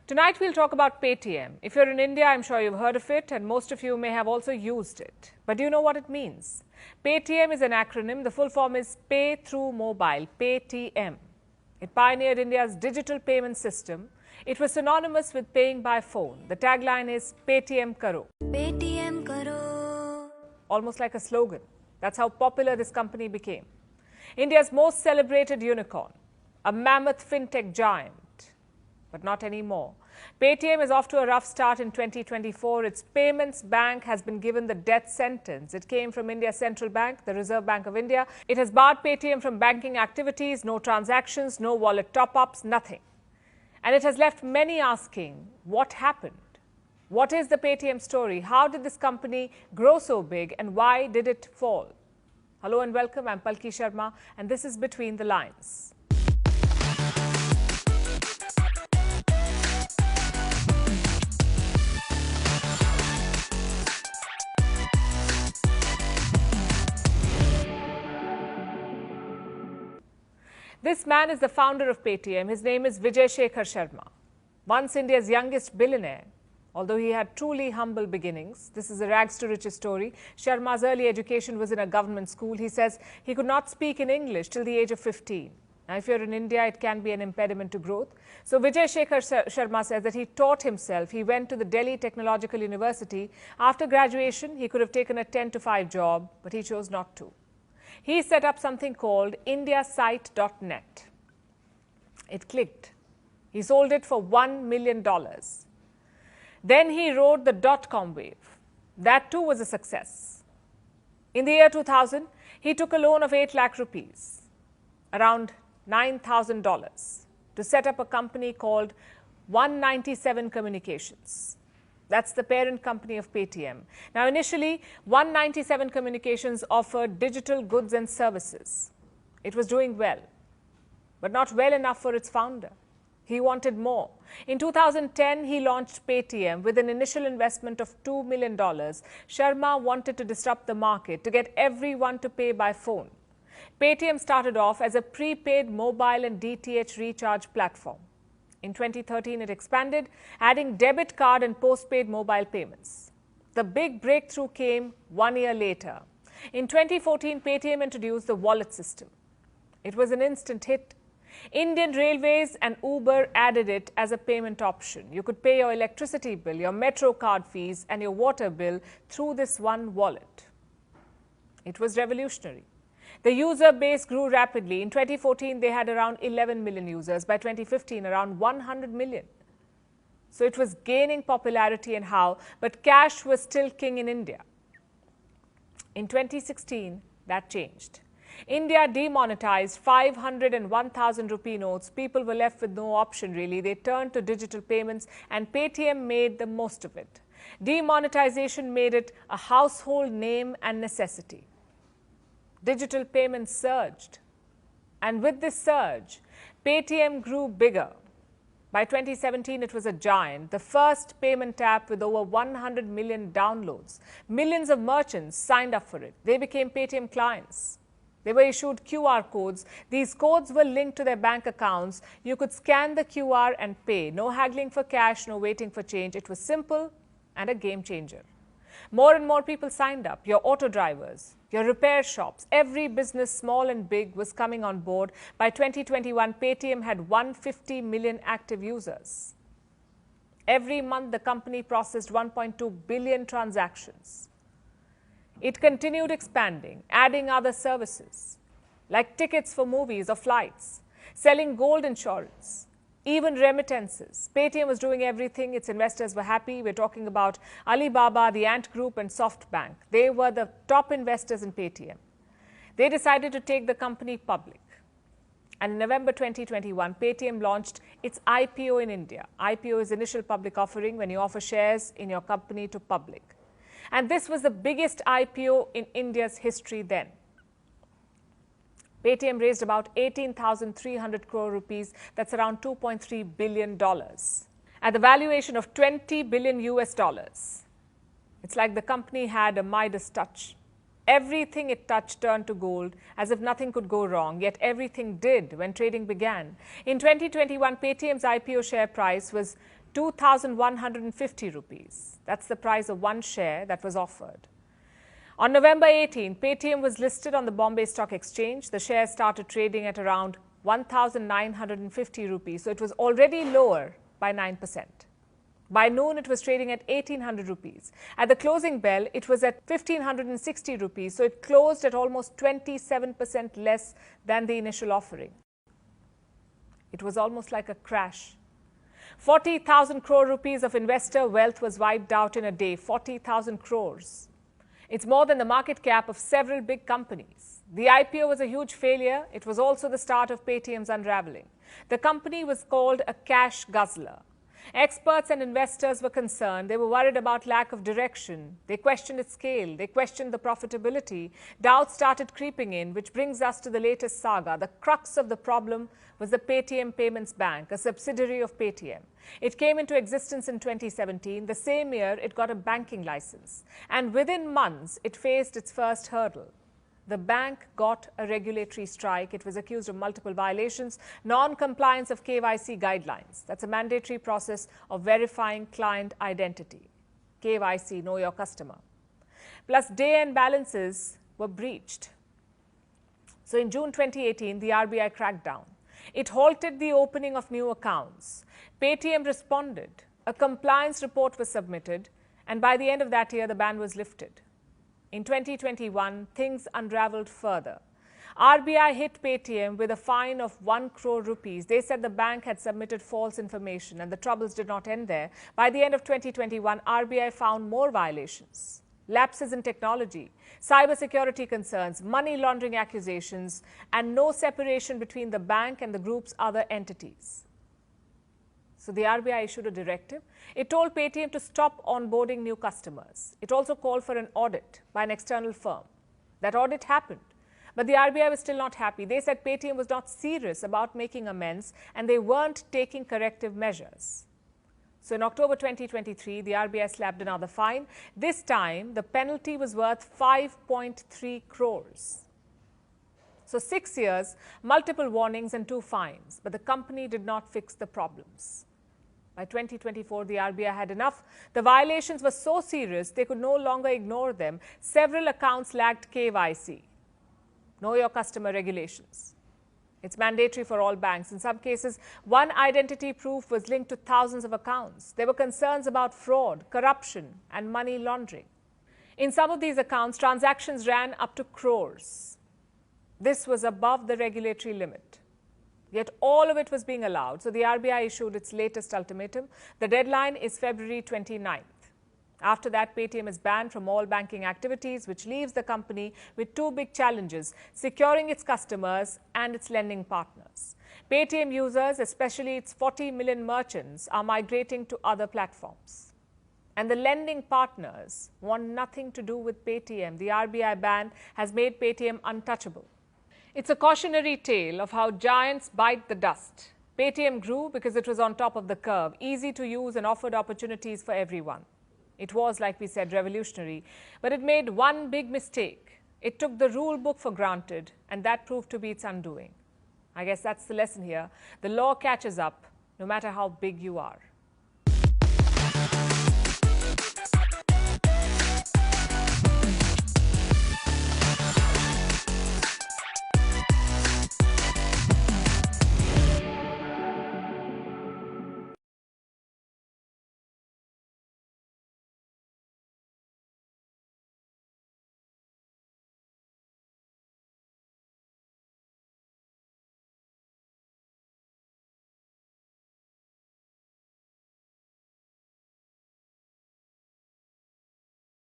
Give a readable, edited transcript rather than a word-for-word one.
Tonight we'll talk about Paytm. If you're in India, I'm sure you've heard of it and most of you may have also used it. But do you know what it means? Paytm is an acronym. The full form is Pay Through Mobile, Paytm. It pioneered India's digital payment system. It was synonymous with paying by phone. The tagline is Paytm Karo. Paytm Karo. Almost like a slogan. That's how popular this company became. India's most celebrated unicorn, a mammoth fintech giant. But not anymore. Paytm is off to a rough start in 2024. Its payments bank has been given the death sentence. It came from India's central bank, the Reserve Bank of India. It has barred Paytm from banking activities, no transactions, no wallet top-ups, nothing. And it has left many asking, what happened? What is the Paytm story? How did this company grow so big and why did it fall? Hello and welcome. I'm Palki Sharma and this is Between the Lines. This man is the founder of Paytm. His name is Vijay Shekhar Sharma, once India's youngest billionaire. Although he had truly humble beginnings, this is a rags to riches story. Sharma's early education was in a government school. He says he could not speak in English till the age of 15. Now, if you're in India, it can be an impediment to growth. So Vijay Shekhar Sharma says that he taught himself. He went to the Delhi Technological University. After graduation, he could have taken a 10-to-5 job, but he chose not to. He set up something called indiasite.net. It clicked. He sold it for $1 million. Then he rode the dot-com wave. That too was a success. In the year 2000, he took a loan of 8 lakh rupees, around $9,000, to set up a company called 197 Communications. That's the parent company of Paytm. Now, initially, 197 Communications offered digital goods and services. It was doing well, but not well enough for its founder. He wanted more. In 2010, he launched Paytm with an initial investment of $2 million. Sharma wanted to disrupt the market to get everyone to pay by phone. Paytm started off as a prepaid mobile and DTH recharge platform. In 2013, it expanded, adding debit card and postpaid mobile payments. The big breakthrough came 1 year later. In 2014, Paytm introduced the wallet system. It was an instant hit. Indian Railways and Uber added it as a payment option. You could pay your electricity bill, your metro card fees, and your water bill through this one wallet. It was revolutionary. The user base grew rapidly. In 2014, they had around 11 million users. By 2015, around 100 million. So it was gaining popularity and how, but cash was still king in India. In 2016, that changed. India demonetized 500 and 1,000 rupee notes. People were left with no option really. They turned to digital payments and Paytm made the most of it. Demonetization made it a household name and necessity. Digital payments surged. And with this surge, Paytm grew bigger. By 2017, it was a giant, the first payment app with over 100 million downloads. Millions of merchants signed up for it. They became Paytm clients. They were issued QR codes. These codes were linked to their bank accounts. You could scan the QR and pay. No haggling for cash, no waiting for change. It was simple and a game changer. More and more people signed up. Your auto drivers, your repair shops, every business, small and big, was coming on board. By 2021, Paytm had 150 million active users. Every month, the company processed 1.2 billion transactions. It continued expanding, adding other services, like tickets for movies or flights, selling gold insurance, even remittances. Paytm was doing everything. Its investors were happy. We're talking about Alibaba, the Ant Group and SoftBank. They were the top investors in Paytm. They decided to take the company public. And in November 2021, Paytm launched its IPO in India. IPO is initial public offering when you offer shares in your company to public. And this was the biggest IPO in India's history then. Paytm raised about 18,300 crore rupees. That's around $2.3 billion. At the valuation of 20 billion US dollars. It's like the company had a Midas touch. Everything it touched turned to gold, as if nothing could go wrong, yet everything did when trading began. In 2021, Paytm's IPO share price was 2,150 rupees. That's the price of one share that was offered. On November 18, Paytm was listed on the Bombay Stock Exchange. The share started trading at around 1,950 rupees. So it was already lower by 9%. By noon, it was trading at 1,800 rupees. At the closing bell, it was at 1,560 rupees. So it closed at almost 27% less than the initial offering. It was almost like a crash. 40,000 crore rupees of investor wealth was wiped out in a day. 40,000 crores. It's more than the market cap of several big companies. The IPO was a huge failure. It was also the start of Paytm's unraveling. The company was called a cash guzzler. Experts and investors were concerned. They were worried about lack of direction. They questioned its scale. They questioned the profitability. Doubts started creeping in, which brings us to the latest saga. The crux of the problem was the Paytm Payments Bank, a subsidiary of Paytm. It came into existence in 2017. The same year, it got a banking license. And within months, it faced its first hurdle. The bank got a regulatory strike. It was accused of multiple violations, non-compliance of KYC guidelines. That's a mandatory process of verifying client identity. KYC, know your customer. Plus, day-end balances were breached. So in June 2018, the RBI cracked down. It halted the opening of new accounts. Paytm responded. A compliance report was submitted, and by the end of that year, the ban was lifted. In 2021, things unraveled further. RBI hit Paytm with a fine of 1 crore rupees. They said the bank had submitted false information, and the troubles did not end there. By the end of 2021, RBI found more violations. Lapses in technology, cybersecurity concerns, money laundering accusations, and no separation between the bank and the group's other entities. So the RBI issued a directive. It told Paytm to stop onboarding new customers. It also called for an audit by an external firm. That audit happened. But the RBI was still not happy. They said Paytm was not serious about making amends and they weren't taking corrective measures. So in October 2023, the RBI slapped another fine. This time, the penalty was worth 5.3 crores. So 6 years, multiple warnings and 2 fines. But the company did not fix the problems. By 2024, the RBI had enough. The violations were so serious, they could no longer ignore them. Several accounts lacked KYC, know your customer regulations. It's mandatory for all banks. In some cases, one identity proof was linked to thousands of accounts. There were concerns about fraud, corruption, and money laundering. In some of these accounts, transactions ran up to crores. This was above the regulatory limit. Yet all of it was being allowed. So the RBI issued its latest ultimatum. The deadline is February 29th. After that, Paytm is banned from all banking activities, which leaves the company with 2 big challenges: securing its customers and its lending partners. Paytm users, especially its 40 million merchants, are migrating to other platforms. And the lending partners want nothing to do with Paytm. The RBI ban has made Paytm untouchable. It's a cautionary tale of how giants bite the dust. Paytm grew because it was on top of the curve, easy to use and offered opportunities for everyone. It was, like we said, revolutionary, but it made one big mistake. It took the rule book for granted, and that proved to be its undoing. I guess that's the lesson here. The law catches up, no matter how big you are.